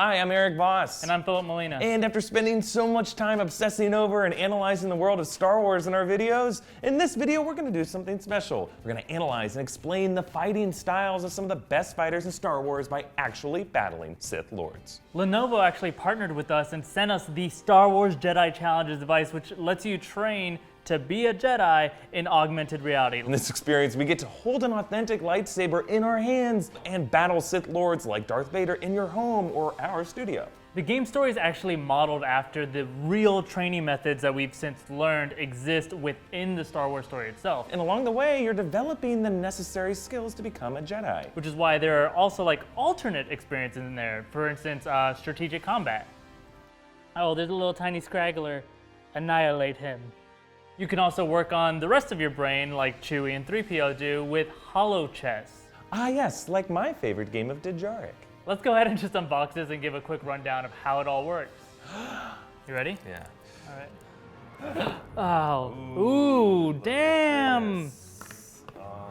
Hi, I'm Erik Voss. And I'm Filup Molina. And after spending so much time obsessing over and analyzing the world of Star Wars in our videos, in this video we're going to do something special. We're going to analyze and explain the fighting styles of some of the best fighters in Star Wars by actually battling Sith Lords. Lenovo actually partnered with us and sent us the Star Wars Jedi Challenges device, which lets you train to be a Jedi in augmented reality. In this experience, we get to hold an authentic lightsaber in our hands and battle Sith Lords like Darth Vader in your home or our studio. The game story is actually modeled after the real training methods that we've since learned exist within the Star Wars story itself. And along the way, you're developing the necessary skills to become a Jedi. Which is why there are also like alternate experiences in there. For instance, strategic combat. Oh, there's a little tiny scraggler. Annihilate him. You can also work on the rest of your brain like Chewie and 3PO do with Holochess. Ah yes, like my favorite game of Djarik. Let's go ahead and just unbox this and give a quick rundown of how it all works. You ready? Yeah. All right. Oh, ooh, damn. Yes.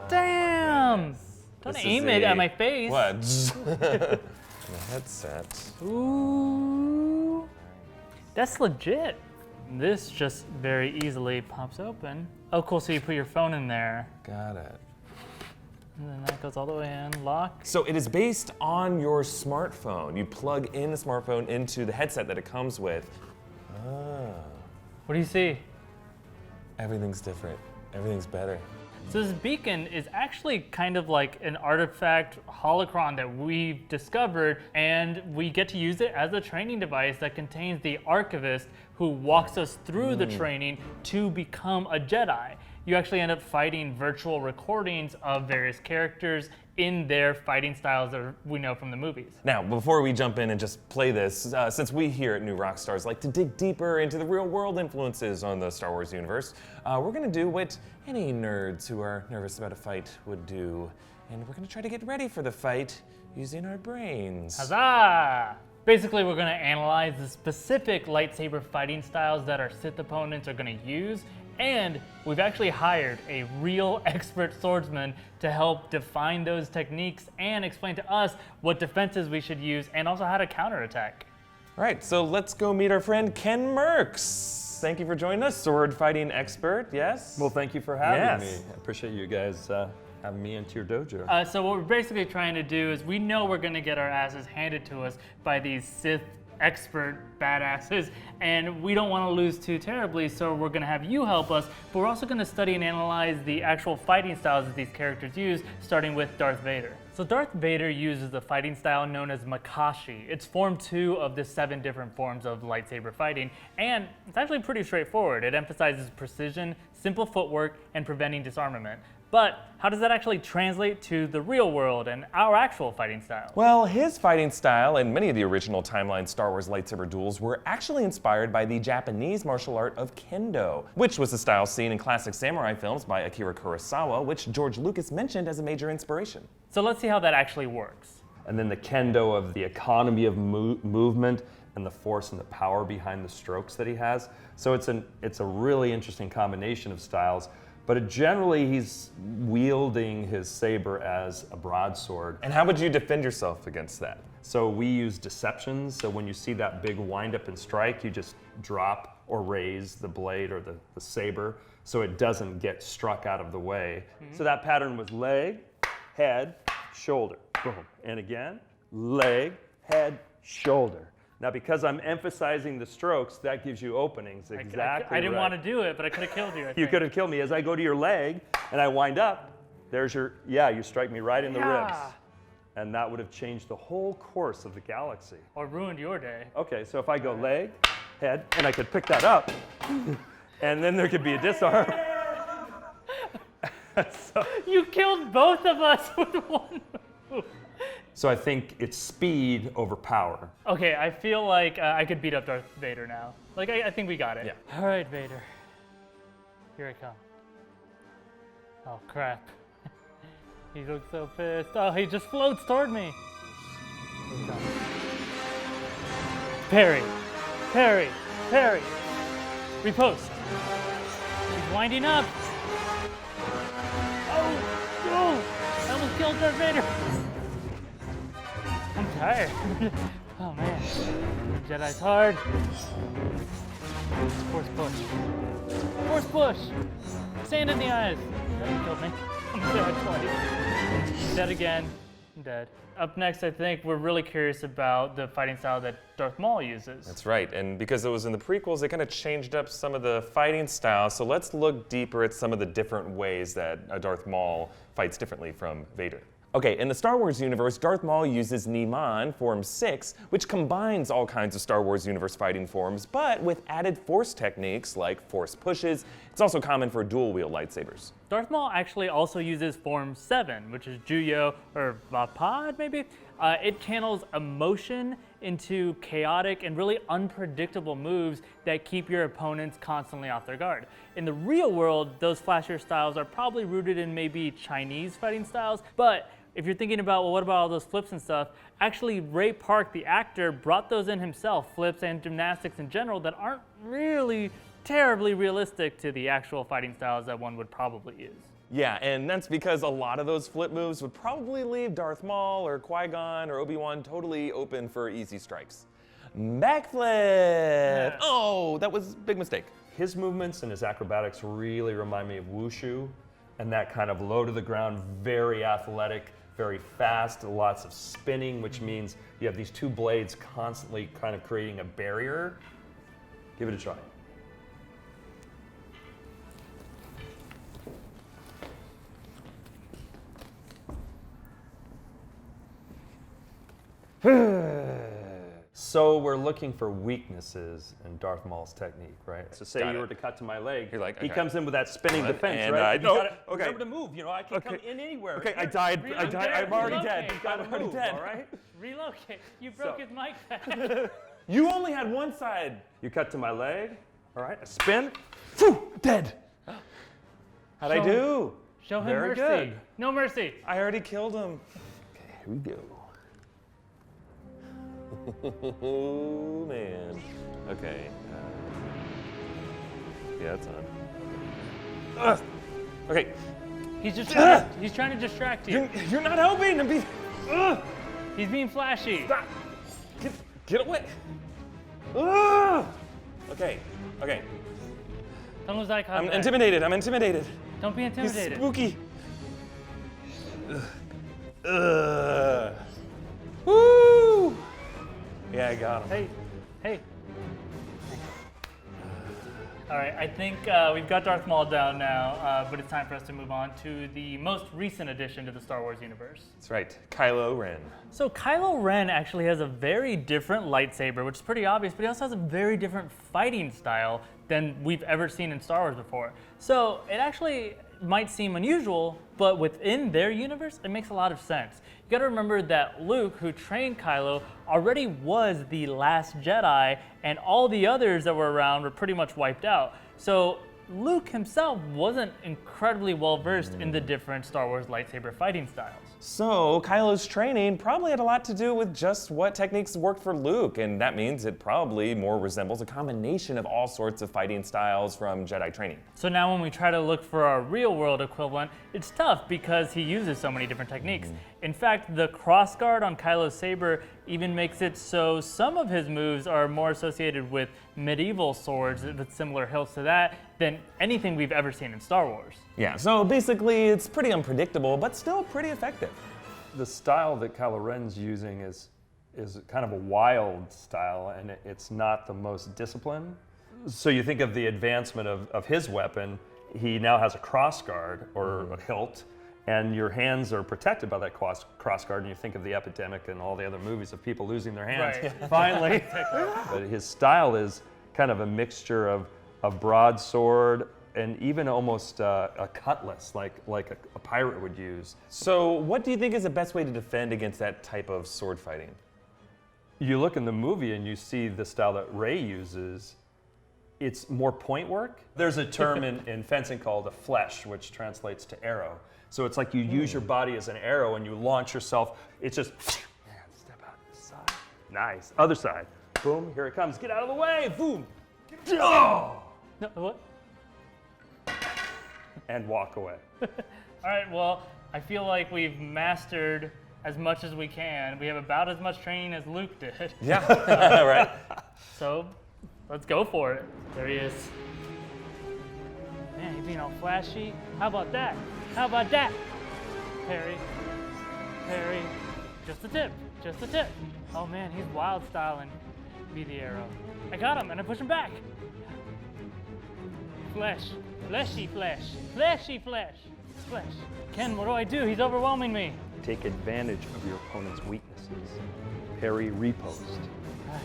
Damn. Don't aim it at my face. What? The headset. Ooh. That's legit. This just very easily pops open. Oh, cool, so you put your phone in there. Got it. And then that goes all the way in, lock. So it is based on your smartphone. You plug in the smartphone into the headset that it comes with. Ah. What do you see? Everything's different. Everything's better. So this beacon is actually kind of like an artifact holocron that we've discovered, and we get to use it as a training device that contains the archivist who walks us through the training to become a Jedi. You actually end up fighting virtual recordings of various characters in their fighting styles that we know from the movies. Now, before we jump in and just play this, since we here at New Rockstars like to dig deeper into the real world influences on the Star Wars universe, we're gonna do what any nerds who are nervous about a fight would do. And we're gonna try to get ready for the fight using our brains. Huzzah! Basically, we're gonna analyze the specific lightsaber fighting styles that our Sith opponents are gonna use, and we've actually hired a real expert swordsman to help define those techniques and explain to us what defenses we should use and also how to counterattack. All right, so let's go meet our friend Ken Merks. Thank you for joining us, sword fighting expert, yes? Well, thank you for having Yes. me. I appreciate you guys having me into your dojo. So what we're basically trying to do is we know we're gonna get our asses handed to us by these Sith expert badasses, and we don't want to lose too terribly, so we're going to have you help us, but we're also going to study and analyze the actual fighting styles that these characters use, starting with Darth Vader. So Darth Vader uses a fighting style known as Makashi. It's form 2 of the 7 different forms of lightsaber fighting, and it's actually pretty straightforward. It emphasizes precision, simple footwork, and preventing disarmament. But how does that actually translate to the real world and our actual fighting style? Well, his fighting style and many of the original timeline Star Wars lightsaber duels were actually inspired by the Japanese martial art of Kendo, which was the style seen in classic samurai films by Akira Kurosawa, which George Lucas mentioned as a major inspiration. So let's see how that actually works. And then the kendo of the economy of movement and the force and the power behind the strokes that he has. So it's a really interesting combination of styles. But generally, he's wielding his saber as a broadsword. And how would you defend yourself against that? So we use deceptions. So when you see that big wind up and strike, you just drop or raise the blade or the saber so it doesn't get struck out of the way. So that pattern was leg, head, shoulder, boom. And again, leg, head, shoulder. Now, because I'm emphasizing the strokes, that gives you openings exactly I didn't right. want to do it, but I could have killed you, I think. You could have killed me. As I go to your leg and I wind up, there's your, you strike me right in the ribs. And that would have changed the whole course of the galaxy. Or ruined your day. Okay, so if I go leg, head, and I could pick that up, and then there could be a disarm. So, you killed both of us with one move. so I think it's speed over power. Okay, I feel like I could beat up Darth Vader now. Like, I think we got it. Yeah. All right, Vader. Here I come. Oh, crap. He looks so pissed. Oh, he just floats toward me. Here he comes. Parry. Parry. Parry. Repost. He's winding up. Oh, I almost killed Darth Vader. I'm tired. Oh, man. Jedi's hard. Force push. Force push! Sand in the eyes. That killed me. I'm dead twice. Dead again. I'm dead. Up next, I think we're really curious about the fighting style that Darth Maul uses. That's right, and because it was in the prequels, they kind of changed up some of the fighting styles. So let's look deeper at some of the different ways that Darth Maul fights differently from Vader. Okay, in the Star Wars universe, Darth Maul uses Niman Form 6, which combines all kinds of Star Wars universe fighting forms, but with added force techniques like force pushes. It's also common for dual-wield lightsabers. Darth Maul actually also uses Form 7, which is Juyo, or Vapad maybe? It channels emotion into chaotic and really unpredictable moves that keep your opponents constantly off their guard. In the real world, those flasher styles are probably rooted in maybe Chinese fighting styles, but if you're thinking about, well, what about all those flips and stuff? Actually, Ray Park, the actor, brought those in himself, flips and gymnastics in general, that aren't really terribly realistic to the actual fighting styles that one would probably use. Yeah, and that's because a lot of those flip moves would probably leave Darth Maul or Qui-Gon or Obi-Wan totally open for easy strikes. Backflip! Yeah. Oh, that was a big mistake. His movements and his acrobatics really remind me of Wushu, and that kind of low to the ground, very athletic, very fast, lots of spinning, which means you have these two blades constantly kind of creating a barrier. Give it a try. So we're looking for weaknesses in Darth Maul's technique, right? So say Got you it. were to cut to my leg, You're like, he okay. comes in with that spinning Got it. defense, And, right? You no, gotta okay. remember to move. You know, I can come in anywhere. Okay, I Here. died. I'm already relocate. dead. You Gotta I'm already move, dead. all right? Relocate. You broke So- his mic pad. You only had one side. You cut to my leg, all right? A spin. Phew, dead. How'd I Show do? Show him Very mercy. good. No mercy. I already killed him. Okay, here we go. Oh, man. Okay. Yeah, it's on. Okay. He's just he's trying to distract you. You're not helping. He's being flashy. Stop. Get away. Okay. Okay. Don't lose eye I'm contact. intimidated. I'm intimidated. Don't be He's intimidated. spooky. Woo! Yeah, I got him. Hey. All right, I think we've got Darth Maul down now, but it's time for us to move on to the most recent addition to the Star Wars universe. That's right, Kylo Ren. So Kylo Ren actually has a very different lightsaber, which is pretty obvious, but he also has a very different fighting style than we've ever seen in Star Wars before. So it actually might seem unusual, but within their universe, it makes a lot of sense. You gotta remember that Luke, who trained Kylo, already was the last Jedi, and all the others that were around were pretty much wiped out. So Luke himself wasn't incredibly well versed in the different Star Wars lightsaber fighting styles. So Kylo's training probably had a lot to do with just what techniques worked for Luke, and that means it probably more resembles a combination of all sorts of fighting styles from Jedi training. So now when we try to look for our real world equivalent, it's tough because he uses so many different techniques. In fact, the crossguard on Kylo's saber even makes it so some of his moves are more associated with medieval swords with similar hilts to that than anything we've ever seen in Star Wars. Yeah, so basically it's pretty unpredictable, but still pretty effective. The style that Kylo Ren's using is kind of a wild style, and it's not the most disciplined. So you think of the advancement of his weapon, he now has a crossguard or a hilt, and your hands are protected by that crossguard, and you think of the epidemic and all the other movies of people losing their hands. Right. Finally. But his style is kind of a mixture of broadsword and even almost a cutlass, like a pirate would use. So what do you think is the best way to defend against that type of sword fighting? You look in the movie and you see the style that Rey uses. It's more point work. There's a term in fencing called a flesh, which translates to arrow. So it's like you use your body as an arrow and you launch yourself. It's just, step out to the side. Nice. Other side. Boom, here it comes. Get out of the way. Boom. Oh! No, what? And walk away. All right, well, I feel like we've mastered as much as we can. We have about as much training as Luke did. Yeah, right. So let's go for it. There he is. Man, he's being all flashy. How about that? How about that? Parry. Parry. Just the tip. Just the tip. Oh man, he's wild styling me the arrow. I got him and I push him back. Flesh. Fleshy flesh. Fleshy flesh. Flesh. Ken, what do I do? He's overwhelming me. Take advantage of your opponent's weaknesses. Parry riposte. Right.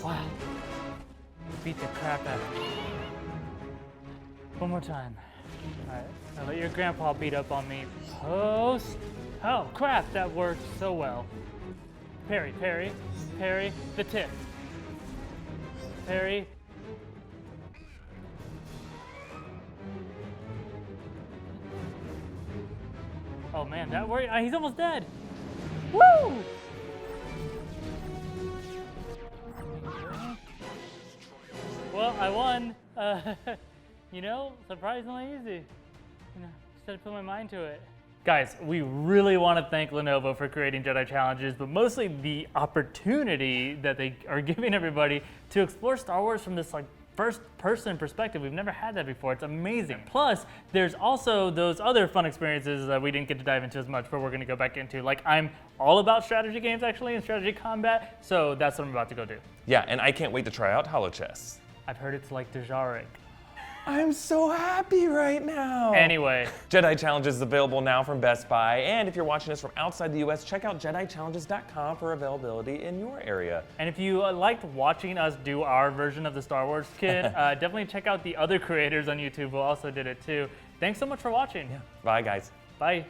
Wow. Beat the crap out of me. One more time. Alright, now let your grandpa beat up on me. Post. Oh crap, that worked so well. Parry, parry, parry, the tip. Parry. Oh man, that worked. He's almost dead. Woo! Well, I won. You know, surprisingly easy. You know, just had to put my mind to it. Guys, we really want to thank Lenovo for creating Jedi Challenges, but mostly the opportunity that they are giving everybody to explore Star Wars from this like first-person perspective. We've never had that before. It's amazing. Plus, there's also those other fun experiences that we didn't get to dive into as much, but we're going to go back into. Like, I'm all about strategy games, actually, and strategy combat, so that's what I'm about to go do. Yeah, and I can't wait to try out Holochess. I've heard it's like Dejarik. I'm so happy right now. Anyway. Jedi Challenges is available now from Best Buy, and if you're watching us from outside the US, check out JediChallenges.com for availability in your area. And if you liked watching us do our version of the Star Wars kit, definitely check out the other creators on YouTube who also did it too. Thanks so much for watching. Yeah. Bye, guys. Bye.